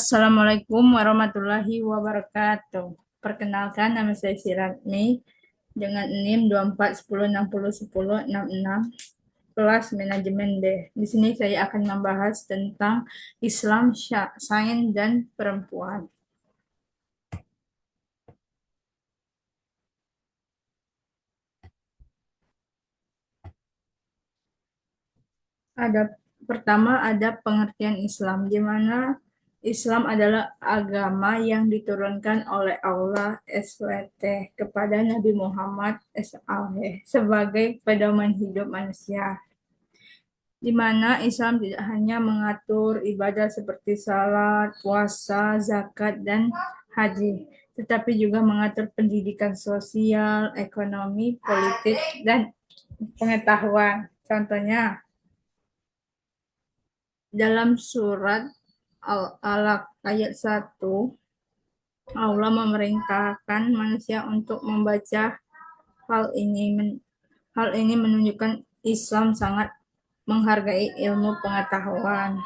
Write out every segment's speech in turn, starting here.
Assalamualaikum warahmatullahi wabarakatuh. Perkenalkan, nama saya Siratmi dengan NIM 2410601066 kelas manajemen B. Di sini saya akan membahas tentang Islam, sains, dan perempuan. Ada pertama ada pengertian Islam, di mana Islam adalah agama yang diturunkan oleh Allah SWT kepada Nabi Muhammad SAW sebagai pedoman hidup manusia, di mana Islam tidak hanya mengatur ibadah seperti salat, puasa, zakat, dan haji, tetapi juga mengatur pendidikan sosial, ekonomi, politik, dan pengetahuan. Contohnya, dalam surat Al-Alaq ayat 1, Allah memerintahkan manusia untuk membaca hal ini. Hal ini menunjukkan Islam sangat menghargai ilmu pengetahuan.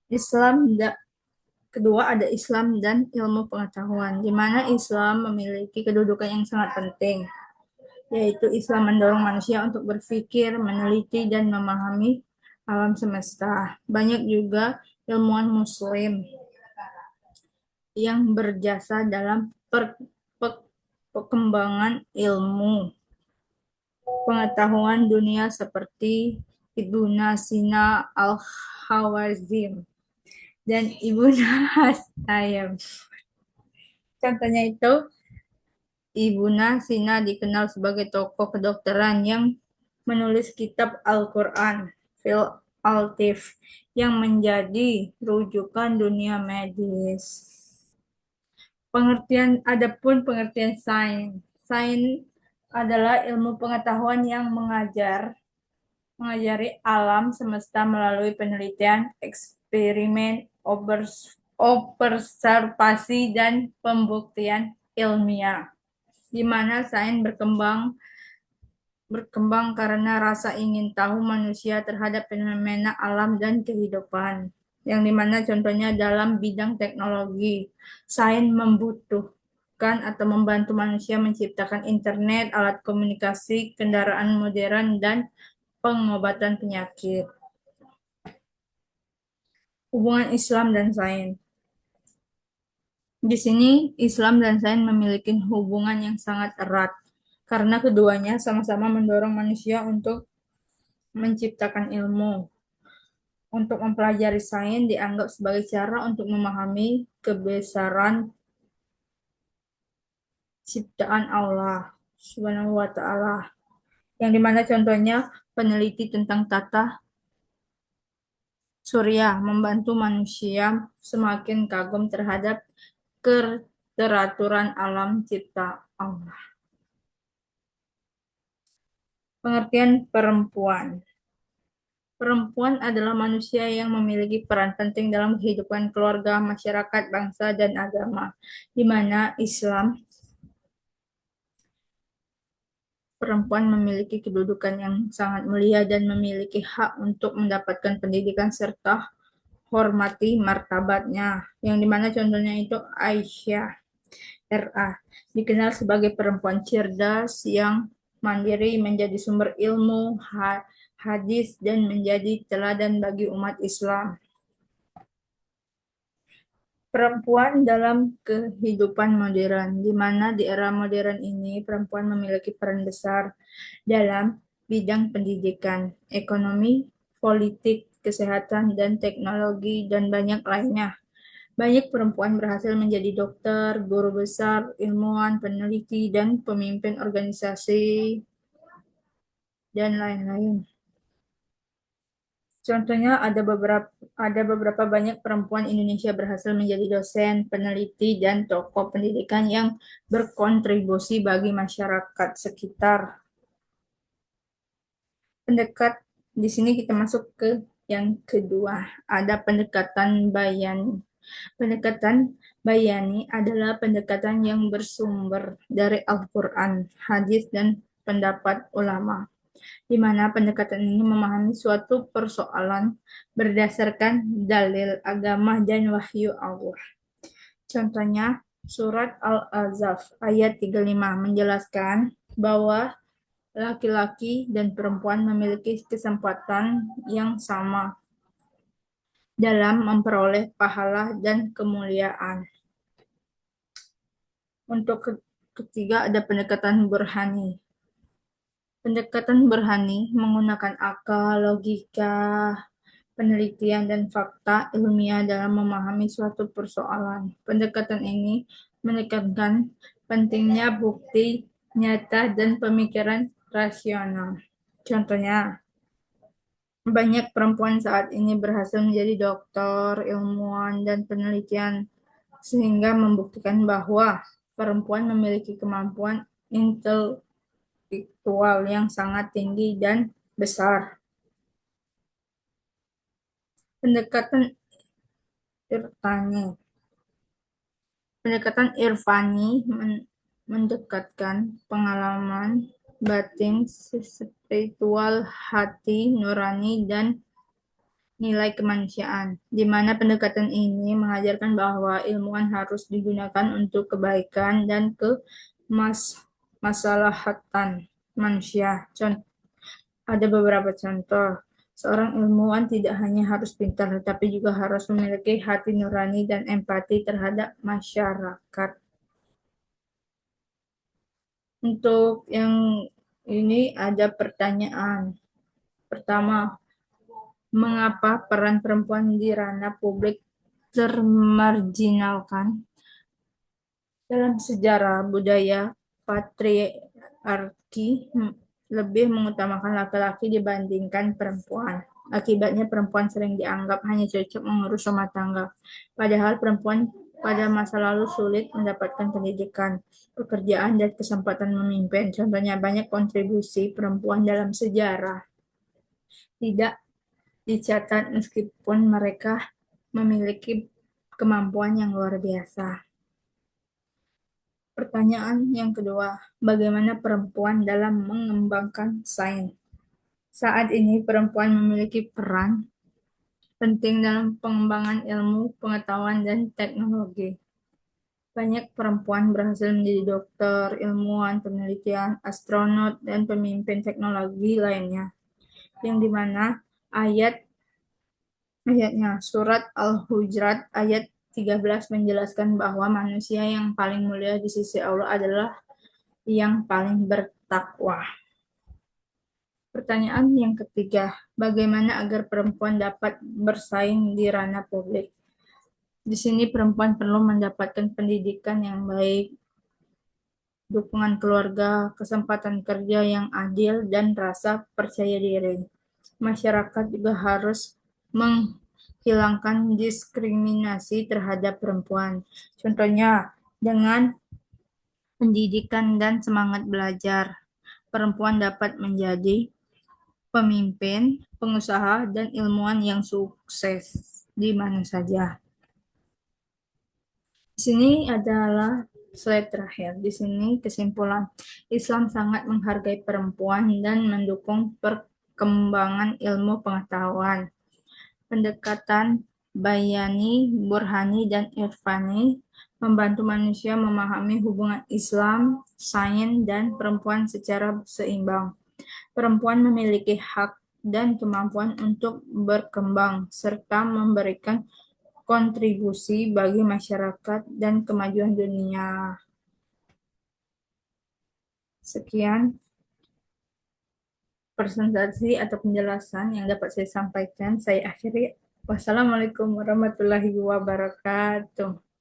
Islam kedua ada Islam dan ilmu pengetahuan, di mana Islam memiliki kedudukan yang sangat penting, yaitu Islam mendorong manusia untuk berpikir, meneliti, dan memahami alam semesta. Banyak juga ilmuwan muslim yang berjasa dalam perkembangan ilmu pengetahuan dunia seperti Ibnu Sina Al-Khawazim dan Ibnu Hasyim. Contohnya itu, Ibnu Sina dikenal sebagai tokoh kedokteran yang menulis kitab Al-Quran, Fil Altif, yang menjadi rujukan dunia medis. Adapun pengertian sains. Sains adalah ilmu pengetahuan yang mengajari alam semesta melalui penelitian, eksperimen, observasi, dan pembuktian ilmiah, di mana sains berkembang karena rasa ingin tahu manusia terhadap fenomena alam dan kehidupan, yang dimana contohnya dalam bidang teknologi, sains membutuhkan atau membantu manusia menciptakan internet, alat komunikasi, kendaraan modern, dan pengobatan penyakit. Hubungan Islam dan sains. Di sini Islam dan sains memiliki hubungan yang sangat erat karena keduanya sama-sama mendorong manusia untuk menciptakan ilmu. Untuk mempelajari sains dianggap sebagai cara untuk memahami kebesaran ciptaan Allah Subhanahu wa taala. Yang dimana contohnya peneliti tentang tata surya membantu manusia semakin kagum terhadap keteraturan alam cipta Allah. Pengertian perempuan. Perempuan adalah manusia yang memiliki peran penting dalam kehidupan keluarga, masyarakat, bangsa, dan agama, di mana Islam perempuan memiliki kedudukan yang sangat mulia dan memiliki hak untuk mendapatkan pendidikan serta hormati martabatnya, yang dimana contohnya itu Aisyah RA, dikenal sebagai perempuan cerdas yang mandiri, menjadi sumber ilmu, hadis, dan menjadi teladan bagi umat Islam. Perempuan dalam kehidupan modern, di mana di era modern ini perempuan memiliki peran besar dalam bidang pendidikan, ekonomi, politik, kesehatan, dan teknologi, dan banyak lainnya. Banyak perempuan berhasil menjadi dokter, guru besar, ilmuwan, peneliti, dan pemimpin organisasi, dan lain-lain. Contohnya ada beberapa banyak perempuan Indonesia berhasil menjadi dosen, peneliti, dan tokoh pendidikan yang berkontribusi bagi masyarakat sekitar. Di sini kita masuk ke yang kedua, ada pendekatan bayani. Pendekatan bayani adalah pendekatan yang bersumber dari Al-Quran, hadis, dan pendapat ulama. di mana pendekatan ini memahami suatu persoalan berdasarkan dalil agama dan wahyu Allah. Contohnya, surat Al-Ahzab ayat 35 menjelaskan bahwa laki-laki dan perempuan memiliki kesempatan yang sama dalam memperoleh pahala dan kemuliaan. Untuk ketiga ada pendekatan burhani. Pendekatan burhani menggunakan akal, logika, penelitian, dan fakta ilmiah dalam memahami suatu persoalan. Pendekatan ini menekankan pentingnya bukti nyata dan pemikiran rasional. Contohnya, banyak perempuan saat ini berhasil menjadi dokter, ilmuwan, dan penelitian, sehingga membuktikan bahwa perempuan memiliki kemampuan intelektual yang sangat tinggi dan besar. Pendekatan irfani. Pendekatan irfani mendekatkan pengalaman batin, spiritual, hati nurani, dan nilai kemanusiaan, di mana pendekatan ini mengajarkan bahwa ilmuwan harus digunakan untuk kebaikan dan kemaslahatan manusia. Ada beberapa contoh. Seorang ilmuwan tidak hanya harus pintar, tetapi juga harus memiliki hati nurani dan empati terhadap masyarakat. Untuk yang ini ada pertanyaan. Pertama, mengapa peran perempuan di ranah publik termarginalkan? Dalam sejarah budaya patriarki lebih mengutamakan laki-laki dibandingkan perempuan. Akibatnya perempuan sering dianggap hanya cocok mengurus rumah tangga. Padahal perempuan pada masa lalu sulit mendapatkan pendidikan, pekerjaan, dan kesempatan memimpin. Contohnya banyak kontribusi perempuan dalam sejarah tidak dicatat meskipun mereka memiliki kemampuan yang luar biasa. Pertanyaan yang kedua, bagaimana perempuan dalam mengembangkan sains? Saat ini perempuan memiliki peran penting dalam pengembangan ilmu, pengetahuan, dan teknologi. Banyak perempuan berhasil menjadi dokter, ilmuwan, penelitian, astronot, dan pemimpin teknologi lainnya. Yang dimana ayatnya surat Al-Hujurat ayat 13 menjelaskan bahwa manusia yang paling mulia di sisi Allah adalah yang paling bertakwa. Pertanyaan yang ketiga, bagaimana agar perempuan dapat bersaing di ranah publik? Di sini perempuan perlu mendapatkan pendidikan yang baik, dukungan keluarga, kesempatan kerja yang adil, dan rasa percaya diri. Masyarakat juga harus menghilangkan diskriminasi terhadap perempuan. Contohnya, dengan pendidikan dan semangat belajar, perempuan dapat menjadi pemimpin, pengusaha, dan ilmuwan yang sukses di mana saja. Di sini adalah slide terakhir. Di sini kesimpulan, Islam sangat menghargai perempuan dan mendukung perkembangan ilmu pengetahuan. Pendekatan bayani, burhani, dan irfani membantu manusia memahami hubungan Islam, sains, dan perempuan secara seimbang. Perempuan memiliki hak dan kemampuan untuk berkembang serta memberikan kontribusi bagi masyarakat dan kemajuan dunia. Sekian presentasi atau penjelasan yang dapat saya sampaikan. Saya akhiri. Wassalamualaikum warahmatullahi wabarakatuh.